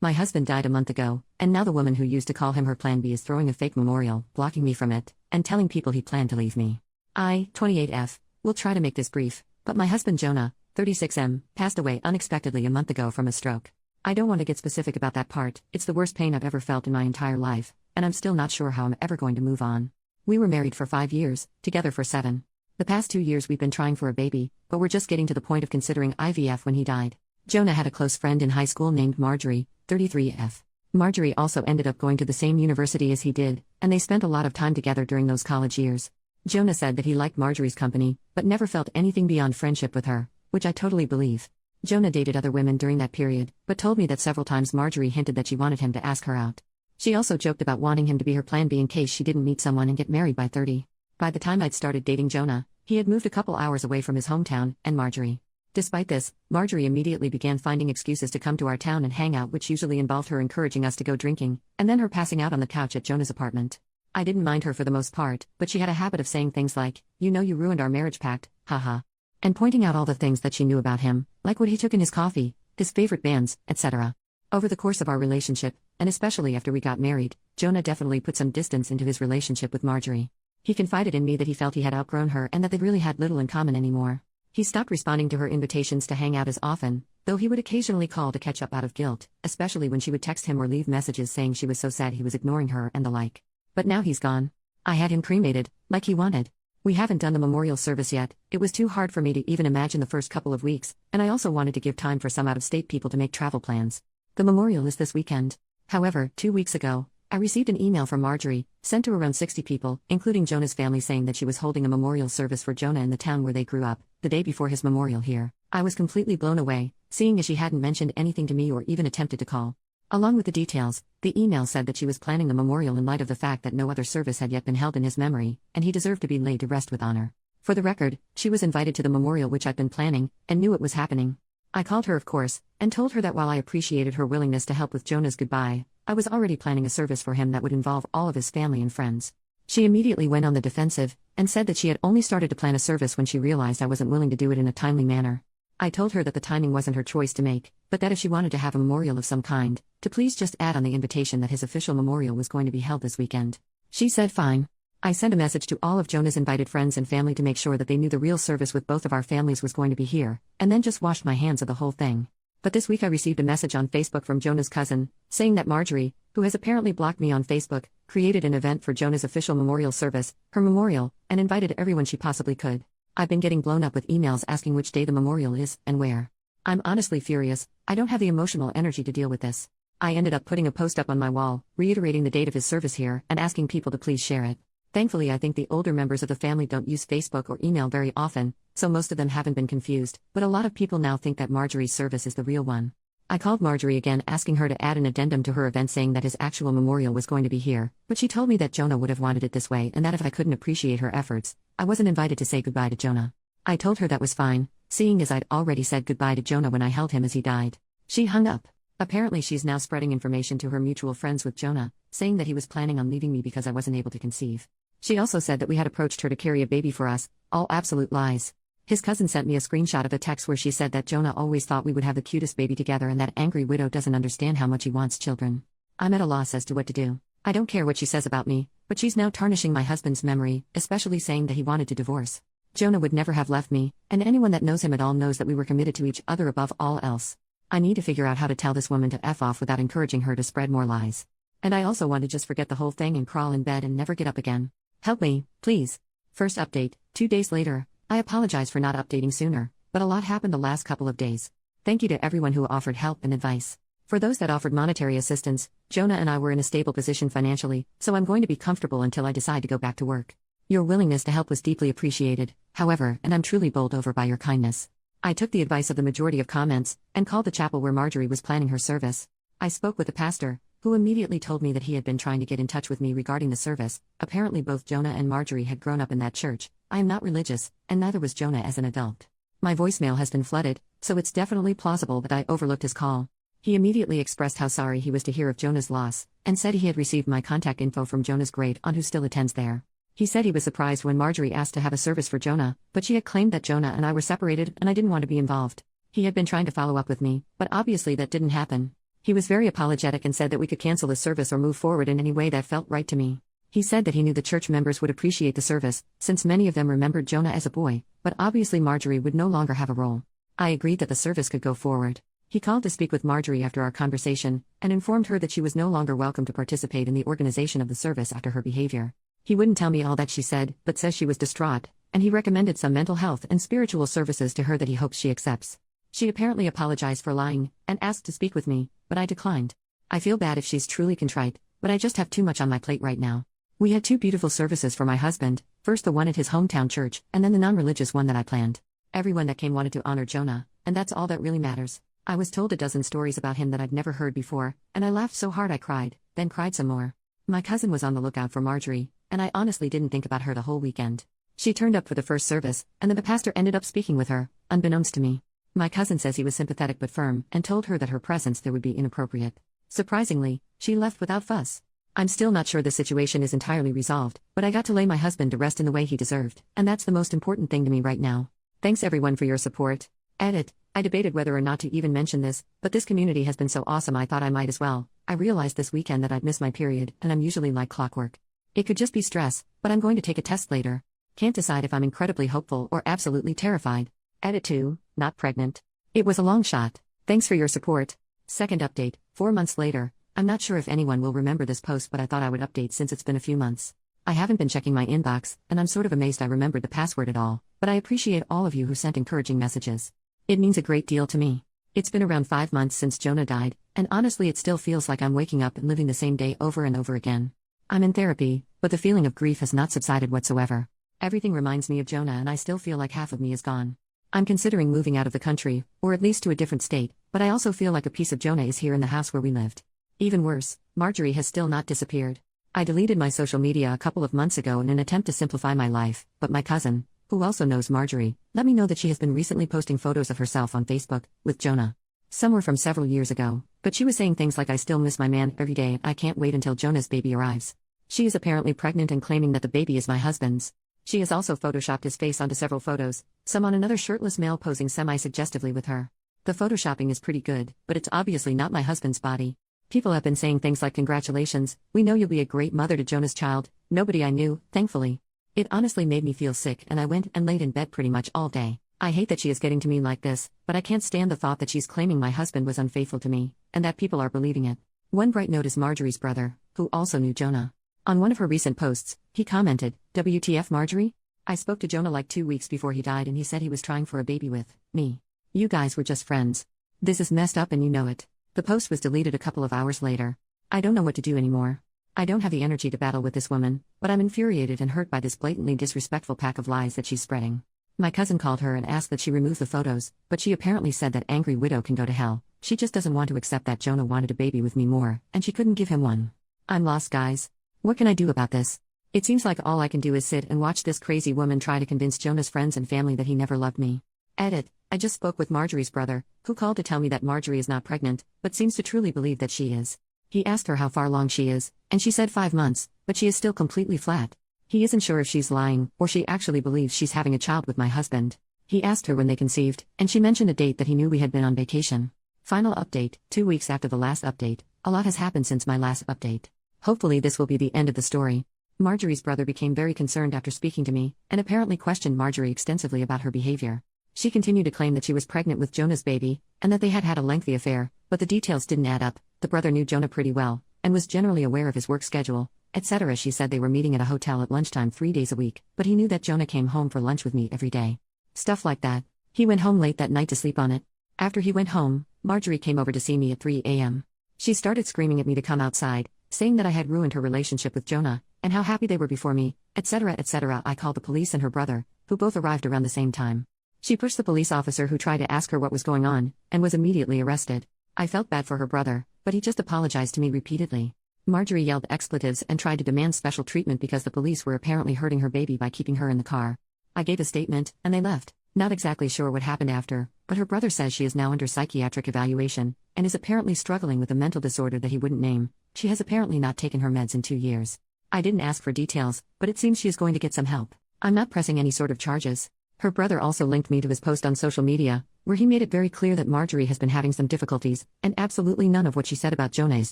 My husband died a month ago, and now the woman who used to call him her plan B is throwing a fake memorial, blocking me from it, and telling people he planned to leave me. I, 28F, will try to make this brief, but my husband Jonah, 36M, passed away unexpectedly a month ago from a stroke. I don't want to get specific about that part, it's the worst pain I've ever felt in my entire life, and I'm still not sure how I'm ever going to move on. We were married for 5 years, together for 7. The past 2 years we've been trying for a baby, but we're just getting to the point of considering IVF when he died. Jonah had a close friend in high school named Marjorie, 33F. Marjorie also ended up going to the same university as he did, and they spent a lot of time together during those college years. Jonah said that he liked Marjorie's company, but never felt anything beyond friendship with her, which I totally believe. Jonah dated other women during that period, but told me that several times Marjorie hinted that she wanted him to ask her out. She also joked about wanting him to be her plan B in case she didn't meet someone and get married by 30. By the time I'd started dating Jonah, he had moved a couple hours away from his hometown, and Marjorie. Despite this, Marjorie immediately began finding excuses to come to our town and hang out, which usually involved her encouraging us to go drinking, and then her passing out on the couch at Jonah's apartment. I didn't mind her for the most part, but she had a habit of saying things like, "You know you ruined our marriage pact, haha," and pointing out all the things that she knew about him, like what he took in his coffee, his favorite bands, etc. Over the course of our relationship, and especially after we got married, Jonah definitely put some distance into his relationship with Marjorie. He confided in me that he felt he had outgrown her and that they really had little in common anymore. He stopped responding to her invitations to hang out as often, though he would occasionally call to catch up out of guilt, especially when she would text him or leave messages saying she was so sad he was ignoring her and the like. But now he's gone. I had him cremated, like he wanted. We haven't done the memorial service yet, it was too hard for me to even imagine the first couple of weeks, and I also wanted to give time for some out-of-state people to make travel plans. The memorial is this weekend. However, 2 weeks ago, I received an email from Marjorie, sent to around 60 people, including Jonah's family, saying that she was holding a memorial service for Jonah in the town where they grew up, the day before his memorial here. I was completely blown away, seeing as she hadn't mentioned anything to me or even attempted to call. Along with the details, the email said that she was planning the memorial in light of the fact that no other service had yet been held in his memory, and he deserved to be laid to rest with honor. For the record, she was invited to the memorial which I'd been planning, and knew it was happening. I called her, of course, and told her that while I appreciated her willingness to help with Jonah's goodbye, I was already planning a service for him that would involve all of his family and friends. She immediately went on the defensive, and said that she had only started to plan a service when she realized I wasn't willing to do it in a timely manner. I told her that the timing wasn't her choice to make, but that if she wanted to have a memorial of some kind, to please just add on the invitation that his official memorial was going to be held this weekend. She said fine. I sent a message to all of Jonah's invited friends and family to make sure that they knew the real service with both of our families was going to be here, and then just washed my hands of the whole thing. But this week I received a message on Facebook from Jonah's cousin, saying that Marjorie, who has apparently blocked me on Facebook, created an event for Jonah's official memorial service, her memorial, and invited everyone she possibly could. I've been getting blown up with emails asking which day the memorial is, and where. I'm honestly furious, I don't have the emotional energy to deal with this. I ended up putting a post up on my wall, reiterating the date of his service here, and asking people to please share it. Thankfully I think the older members of the family don't use Facebook or email very often, so most of them haven't been confused, but a lot of people now think that Marjorie's service is the real one. I called Marjorie again asking her to add an addendum to her event saying that his actual memorial was going to be here, but she told me that Jonah would have wanted it this way and that if I couldn't appreciate her efforts, I wasn't invited to say goodbye to Jonah. I told her that was fine, seeing as I'd already said goodbye to Jonah when I held him as he died. She hung up. Apparently she's now spreading information to her mutual friends with Jonah, saying that he was planning on leaving me because I wasn't able to conceive. She also said that we had approached her to carry a baby for us, all absolute lies. His cousin sent me a screenshot of a text where she said that Jonah always thought we would have the cutest baby together and that angry widow doesn't understand how much he wants children. I'm at a loss as to what to do. I don't care what she says about me, but she's now tarnishing my husband's memory, especially saying that he wanted to divorce. Jonah would never have left me, and anyone that knows him at all knows that we were committed to each other above all else. I need to figure out how to tell this woman to F off without encouraging her to spread more lies. And I also want to just forget the whole thing and crawl in bed and never get up again. Help me, please. First update, 2 days later. I apologize for not updating sooner, but a lot happened the last couple of days. Thank you to everyone who offered help and advice. For those that offered monetary assistance, Jonah and I were in a stable position financially, so I'm going to be comfortable until I decide to go back to work. Your willingness to help was deeply appreciated, however, and I'm truly bowled over by your kindness. I took the advice of the majority of comments, and called the chapel where Marjorie was planning her service. I spoke with the pastor, who immediately told me that he had been trying to get in touch with me regarding the service. Apparently both Jonah and Marjorie had grown up in that church. I am not religious, and neither was Jonah as an adult. My voicemail has been flooded, so it's definitely plausible that I overlooked his call. He immediately expressed how sorry he was to hear of Jonah's loss, and said he had received my contact info from Jonah's great aunt who still attends there. He said he was surprised when Marjorie asked to have a service for Jonah, but she had claimed that Jonah and I were separated and I didn't want to be involved. He had been trying to follow up with me, but obviously that didn't happen. He was very apologetic and said that we could cancel the service or move forward in any way that felt right to me. He said that he knew the church members would appreciate the service, since many of them remembered Jonah as a boy, but obviously Marjorie would no longer have a role. I agreed that the service could go forward. He called to speak with Marjorie after our conversation, and informed her that she was no longer welcome to participate in the organization of the service after her behavior. He wouldn't tell me all that she said, but says she was distraught, and he recommended some mental health and spiritual services to her that he hopes she accepts. She apparently apologized for lying, and asked to speak with me, but I declined. I feel bad if she's truly contrite, but I just have too much on my plate right now. We had 2 beautiful services for my husband, first the one at his hometown church, and then the non-religious one that I planned. Everyone that came wanted to honor Jonah, and that's all that really matters. I was told a dozen stories about him that I'd never heard before, and I laughed so hard I cried, then cried some more. My cousin was on the lookout for Marjorie, and I honestly didn't think about her the whole weekend. She turned up for the first service, and then the pastor ended up speaking with her, unbeknownst to me. My cousin says he was sympathetic but firm, and told her that her presence there would be inappropriate. Surprisingly, she left without fuss. I'm still not sure the situation is entirely resolved, but I got to lay my husband to rest in the way he deserved, and that's the most important thing to me right now. Thanks everyone for your support. Edit. I debated whether or not to even mention this, but this community has been so awesome I thought I might as well. I realized this weekend that I'd missed my period, and I'm usually like clockwork. It could just be stress, but I'm going to take a test later. Can't decide if I'm incredibly hopeful or absolutely terrified. Edit 2, not pregnant. It was a long shot. Thanks for your support. Second update, 4 months later. I'm not sure if anyone will remember this post, but I thought I would update since it's been a few months. I haven't been checking my inbox, and I'm sort of amazed I remembered the password at all, but I appreciate all of you who sent encouraging messages. It means a great deal to me. It's been around 5 months since Jonah died, and honestly it still feels like I'm waking up and living the same day over and over again. I'm in therapy, but the feeling of grief has not subsided whatsoever. Everything reminds me of Jonah and I still feel like half of me is gone. I'm considering moving out of the country, or at least to a different state, but I also feel like a piece of Jonah is here in the house where we lived. Even worse, Marjorie has still not disappeared. I deleted my social media a couple of months ago in an attempt to simplify my life, but my cousin, who also knows Marjorie, let me know that she has been recently posting photos of herself on Facebook, with Jonah. Some were from several years ago, but she was saying things like I still miss my man every day and I can't wait until Jonah's baby arrives. She is apparently pregnant and claiming that the baby is my husband's. She has also photoshopped his face onto several photos, some on another shirtless male posing semi-suggestively with her. The photoshopping is pretty good, but it's obviously not my husband's body. People have been saying things like congratulations, we know you'll be a great mother to Jonah's child. Nobody I knew, thankfully. It honestly made me feel sick and I went and laid in bed pretty much all day. I hate that she is getting to me like this, but I can't stand the thought that she's claiming my husband was unfaithful to me, and that people are believing it. One bright note is Marjorie's brother, who also knew Jonah. On one of her recent posts, he commented, WTF Marjorie? I spoke to Jonah like 2 weeks before he died and he said he was trying for a baby with me. You guys were just friends. This is messed up and you know it. The post was deleted a couple of hours later. I don't know what to do anymore. I don't have the energy to battle with this woman, but I'm infuriated and hurt by this blatantly disrespectful pack of lies that she's spreading. My cousin called her and asked that she remove the photos, but she apparently said that angry widow can go to hell. She just doesn't want to accept that Jonah wanted a baby with me more, and she couldn't give him one. I'm lost, guys. What can I do about this? It seems like all I can do is sit and watch this crazy woman try to convince Jonah's friends and family that he never loved me. Edit. I just spoke with Marjorie's brother, who called to tell me that Marjorie is not pregnant, but seems to truly believe that she is. He asked her how far along she is, and she said 5 months, but she is still completely flat. He isn't sure if she's lying, or she actually believes she's having a child with my husband. He asked her when they conceived, and she mentioned a date that he knew we had been on vacation. Final update, 2 weeks after the last update. A lot has happened since my last update. Hopefully this will be the end of the story. Marjorie's brother became very concerned after speaking to me, and apparently questioned Marjorie extensively about her behavior. She continued to claim that she was pregnant with Jonah's baby, and that they had had a lengthy affair, but the details didn't add up. The brother knew Jonah pretty well, and was generally aware of his work schedule, etc. She said they were meeting at a hotel at lunchtime 3 days a week, but he knew that Jonah came home for lunch with me every day. Stuff like that. He went home late that night to sleep on it. After he went home, Marjorie came over to see me at 3 a.m. She started screaming at me to come outside, saying that I had ruined her relationship with Jonah, and how happy they were before me, etc. etc. I called the police and her brother, who both arrived around the same time. She pushed the police officer who tried to ask her what was going on, and was immediately arrested. I felt bad for her brother, but he just apologized to me repeatedly. Marjorie yelled expletives and tried to demand special treatment because the police were apparently hurting her baby by keeping her in the car. I gave a statement, and they left. Not exactly sure what happened after, but her brother says she is now under psychiatric evaluation, and is apparently struggling with a mental disorder that he wouldn't name. She has apparently not taken her meds in 2 years. I didn't ask for details, but it seems she is going to get some help. I'm not pressing any sort of charges. Her brother also linked me to his post on social media, where he made it very clear that Marjorie has been having some difficulties, and absolutely none of what she said about Jonah is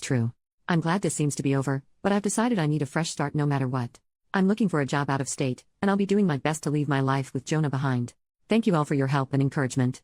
true. I'm glad this seems to be over, but I've decided I need a fresh start no matter what. I'm looking for a job out of state, and I'll be doing my best to leave my life with Jonah behind. Thank you all for your help and encouragement.